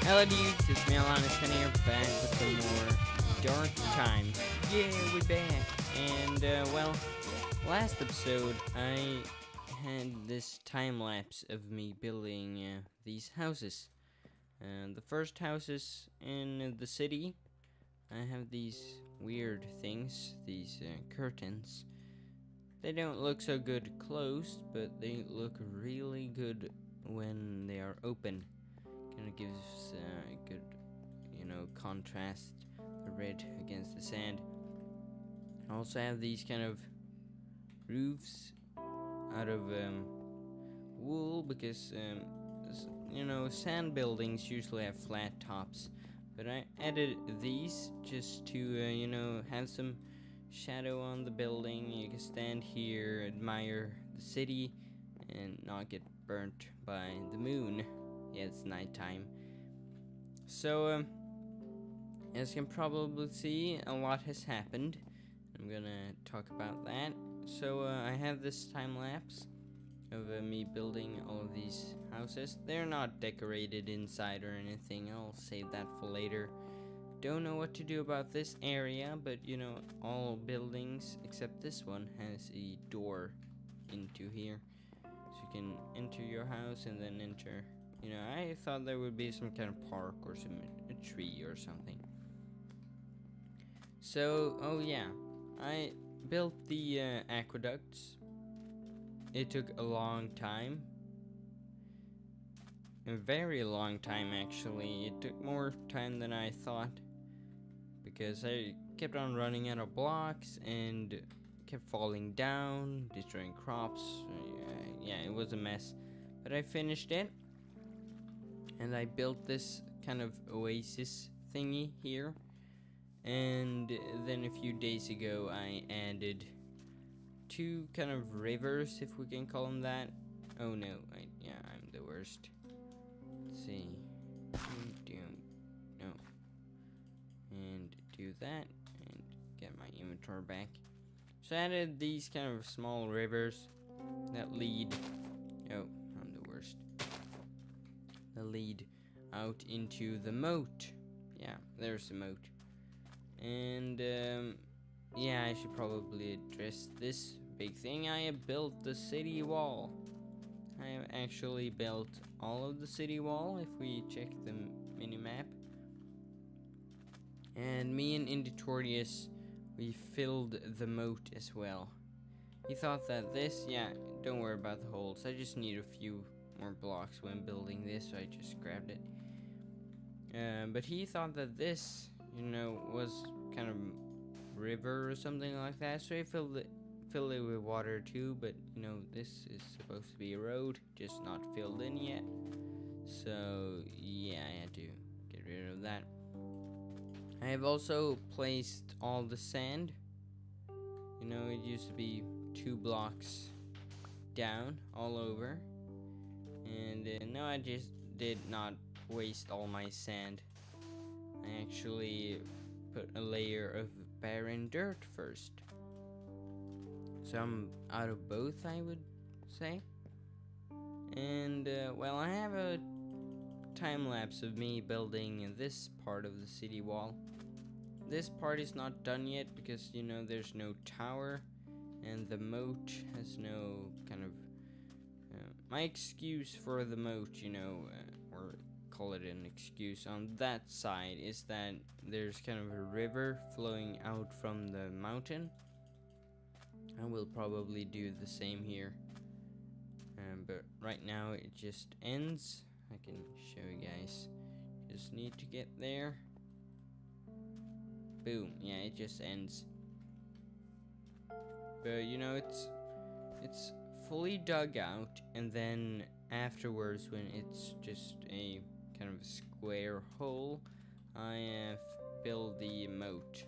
Hello dudes, it's me Alana here, back with some more Darktimes. Yeah, we're back. And, well, last episode I had this time lapse of me building these houses. The first houses in the city, I have these weird things, these curtains. They don't look so good closed, but they look really good when they are open. Kind of gives a good, contrast, the red against the sand. I also have these kind of roofs out of wool because, sand buildings usually have flat tops. But I added these just to, have some shadow on the building. You can stand here, admire the city, and not get burnt by the moon. Yeah, it's nighttime. So, as you can probably see, a lot has happened. I'm gonna talk about that. So, I have this time lapse of me building all of these houses. They're not decorated inside or anything. I'll save that for later. Don't know what to do about this area, but all buildings except this one has a door into here. So you can enter your house and then enter. I thought there would be some kind of park or a tree or something. So, oh yeah, I built the aqueducts. It took a long time. A very long time, actually. It took more time than I thought. Because I kept on running out of blocks and kept falling down, destroying crops. Yeah, it was a mess. But I finished it. And I built this kind of oasis thingy here. And then a few days ago I added two kind of rivers, if we can call them that. Oh no, I'm the worst. Let's see. No. And do that and get my inventory back. So I added these kind of small rivers that lead. Oh, I'm the worst. The lead out into the moat. Yeah, there's the moat. And I should probably address this big thing. I have built the city wall. I have actually built all of the city wall if we check the minimap. And me and Inditorius, we filled the moat as well. He thought that don't worry about the holes. I just need a few more blocks when building this, so I just grabbed it. But he thought that this, was kind of river or something like that, so he filled it with water too. But this is supposed to be a road, just not filled in yet. So yeah, I had to get rid of that. I have also placed all the sand. It used to be 2 blocks down all over. And no, I just did not waste all my sand. I actually put a layer of barren dirt first. So I'm out of both, I would say. And, I have a time lapse of me building this part of the city wall. This part is not done yet because, there's no tower. And the moat has no kind of... my excuse for the moat, or call it an excuse on that side, is that there's kind of a river flowing out from the mountain. I will probably do the same here. But right now it just ends. I can show you guys. Just need to get there. Boom. Yeah, it just ends. But it's fully dug out, and then afterwards, when it's just a kind of a square hole, I have built the moat.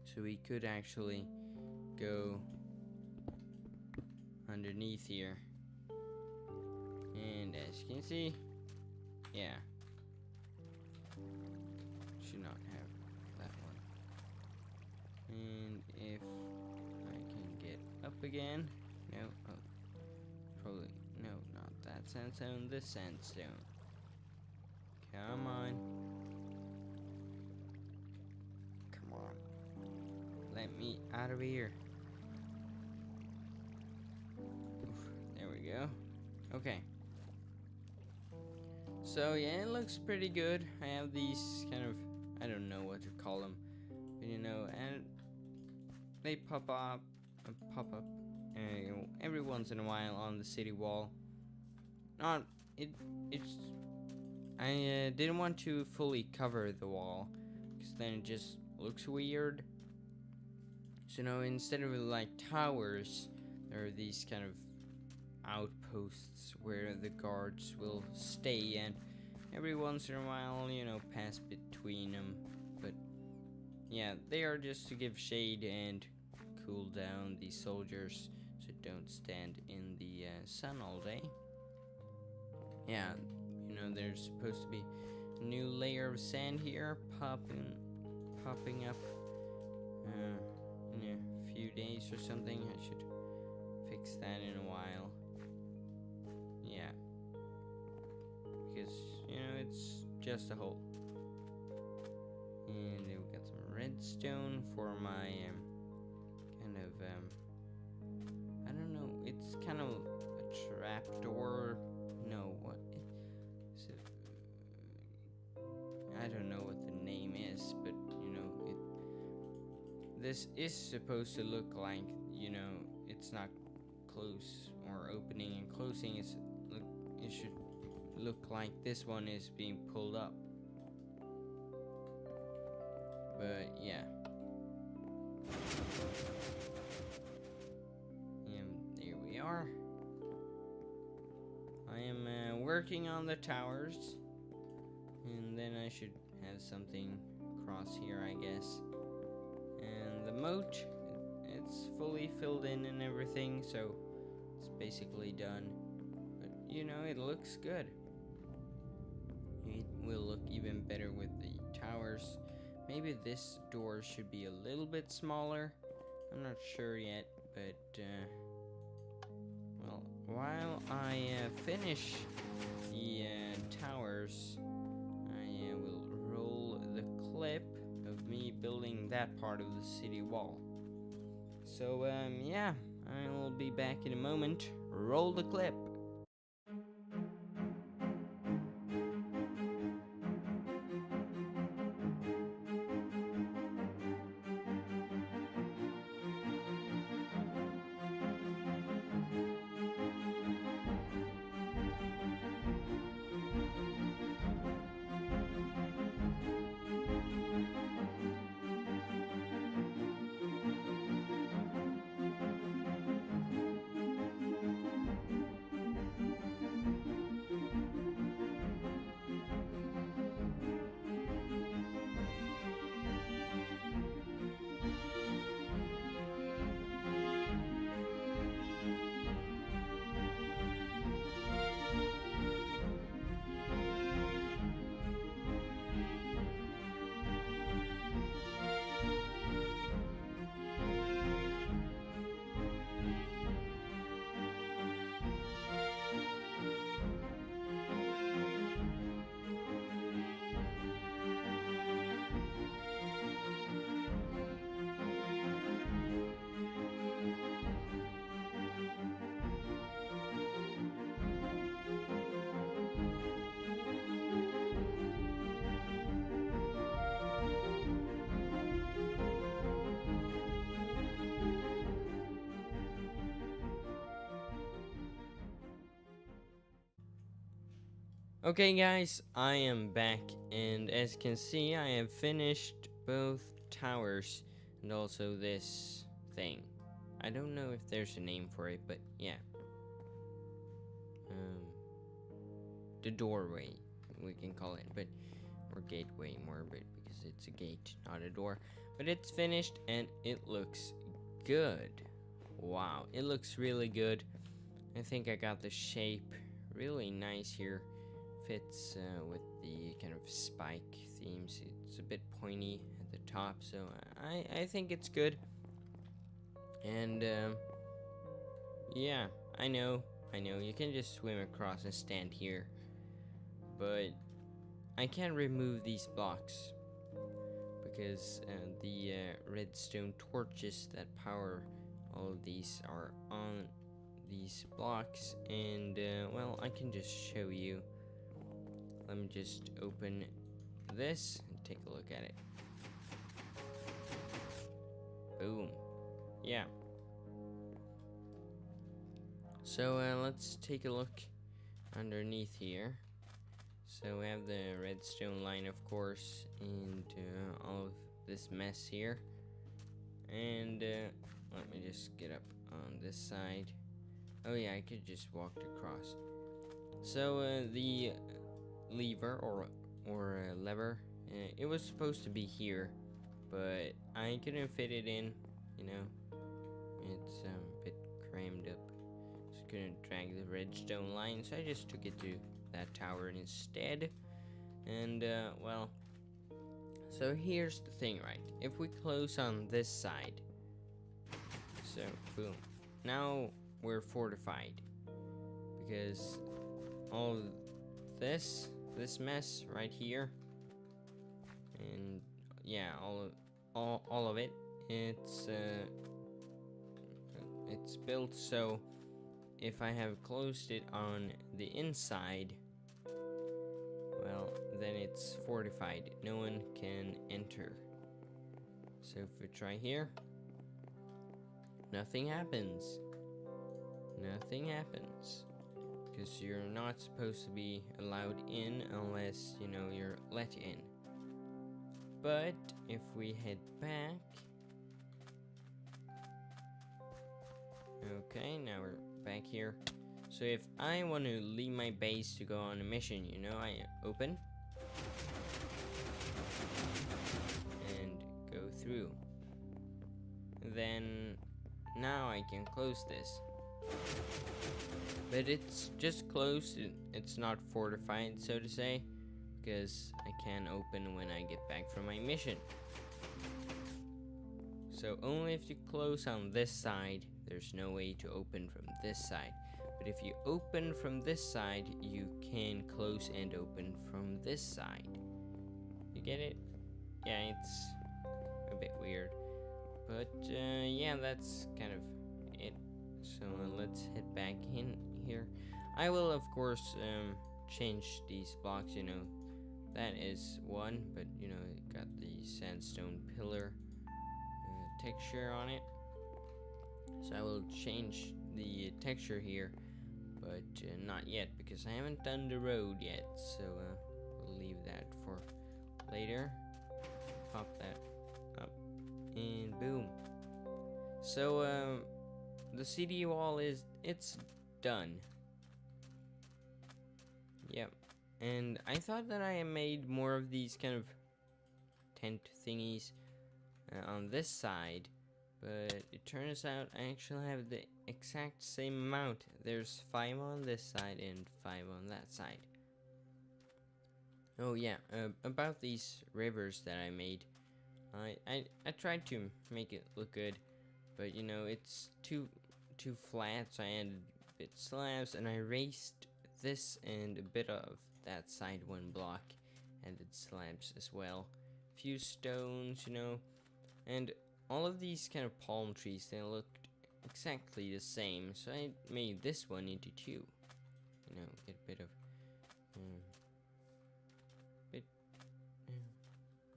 So we could actually go underneath here. And as you can see, yeah. Should not have that one. And if I can get up again. No, probably, no, not that sandstone, this sandstone. Come on. Come on. Let me out of here. Oof, there we go. Okay. So yeah, it looks pretty good. I have these kind of, I don't know what to call them, but you know, and they pop up, you know, every once in a while on the city wall. Not it's. I didn't want to fully cover the wall, because then it just looks weird. So no, instead of like towers, there are these kind of outposts where the guards will stay, and every once in a while, you know, pass between them. But yeah, they are just to give shade and cool down the soldiers so don't stand in the sun all day. Yeah, you know, there's supposed to be a new layer of sand here popping up in a few days or something. I should fix that in a while. Yeah, because you know, it's just a hole. And we got some redstone for my kind of I don't know, it's kind of a trapdoor. No, what is it? I don't know what the name is, but you know, this is supposed to look like, you know, it's not close or opening and closing. It should look like this one is being pulled up. But yeah. There we are. I am working on the towers, and then I should have something across here, I guess. And the moat, it's fully filled in and everything, so it's basically done. But you know, it looks good. It will look even better with the towers. Maybe this door should be a little bit smaller. I'm not sure yet, but well, while I finish the towers, I will roll the clip of me building that part of the city wall. So yeah, I will be back in a moment. Roll the clip. Okay guys, I am back, and as you can see, I have finished both towers and also this thing. I don't know if there's a name for it, but yeah. The doorway, we can call it, but or gateway more, but because it's a gate, not a door. But it's finished and it looks good. Wow, it looks really good. I think I got the shape really nice here. Fits with the kind of spike themes. It's a bit pointy at the top, so I think it's good. And yeah, I know you can just swim across and stand here, but I can't remove these blocks because the redstone torches that power all of these are on these blocks, and well, I can just show you. Let me just open this and take a look at it. Boom. Yeah. So let's take a look underneath here. So we have the redstone line, of course, and all of this mess here. And let me just get up on this side. Oh yeah, I could just walk across. So the lever or lever, it was supposed to be here, but I couldn't fit it in. You know, it's a bit crammed up. Just couldn't drag the redstone line, so I just took it to that tower instead. And well, so here's the thing, right? If we close on this side, so boom, now we're fortified, because all of this mess right here, and yeah, all of it, it's built so if I have closed it on the inside, well, then it's fortified. No one can enter. So if we try here, nothing happens. Nothing happens. Because you're not supposed to be allowed in unless, you know, you're let in. But if we head back... Okay, now we're back here. So if I want to leave my base to go on a mission, you know, I open and go through. Then now I can close this. But it's just closed, it's not fortified, so to say, because I can open when I get back from my mission. So only if you close on this side, there's no way to open from this side. But if you open from this side, you can close and open from this side. You get it? Yeah, it's a bit weird. But yeah, that's kind of it. So let's head back in here. I will, of course, change these blocks, you know. That is one, but, you know, it got the sandstone pillar texture on it. So I will change the texture here, but not yet, because I haven't done the road yet. So we'll leave that for later. Pop that up, and boom. So the CD wall it's done. Yep. And I thought that I made more of these kind of tent thingies on this side, but it turns out I actually have the exact same amount. There's 5 on this side and 5 on that side. Oh yeah, about these rivers that I made, I tried to make it look good, but you know, it's too flat, so I added a bit slabs, and I raised this and a bit of that side 1 block, added slabs as well, few stones, you know, and all of these kind of palm trees, they looked exactly the same, so I made this one into 2. You know, get a bit of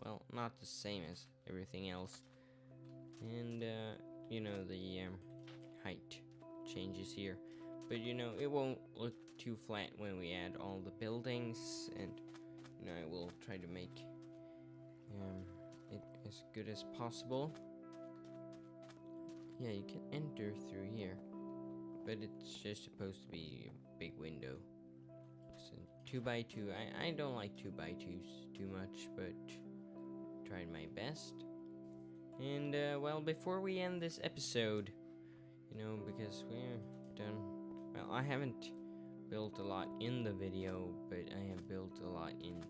well, not the same as everything else. And you know, the height changes here, but you know, it won't look too flat when we add all the buildings, and you know, I will try to make it as good as possible. Yeah, you can enter through here, but it's just supposed to be a big window. So 2x2, I don't like 2x2s too much, but tried my best. And well, before we end this episode, you know, because we're done, well, I haven't built a lot in the video, but I have built a lot in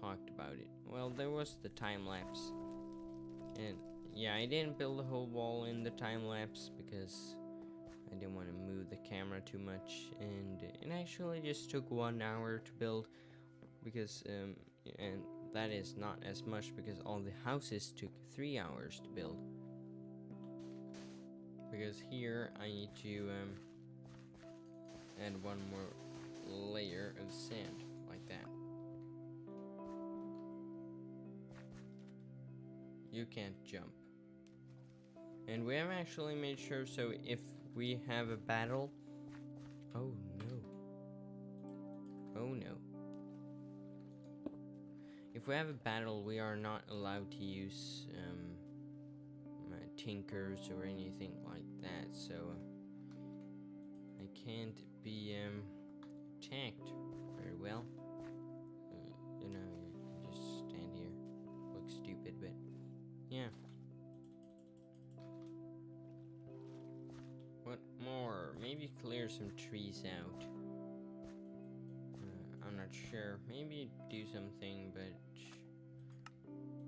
talked about it. Well, there was the time lapse, and yeah, I didn't build the whole wall in the time lapse because I didn't want to move the camera too much, and it actually just took 1 hour to build, because and that is not as much because all the houses took 3 hours to build. Because here I need to add one more layer of sand like that. You can't jump. And we have actually made sure, so if we have a battle, oh no. Oh no. If we have a battle, we are not allowed to use tinkers or anything like that, so I can't be attacked very well. You know, you just stand here, look stupid, but yeah. What more? Maybe clear some trees out. I'm not sure. Maybe do something, but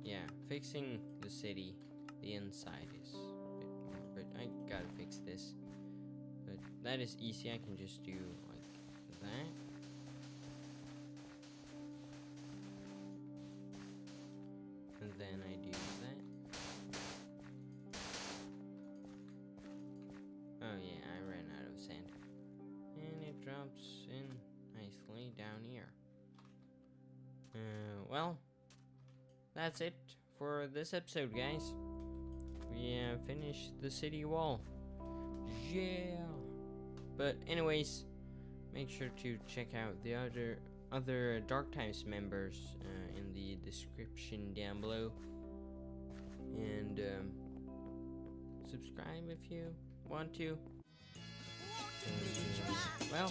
yeah, fixing the city, the inside is a bit more, but I gotta fix this. But that is easy. I can just do like that. And then I do that. Oh yeah, I ran out of sand. And it drops in nicely down here. Well, that's it for this episode, guys. We finished the city wall. Yeah. But anyways, make sure to check out the other Darktimes members in the description down below. And subscribe if you want to. Well,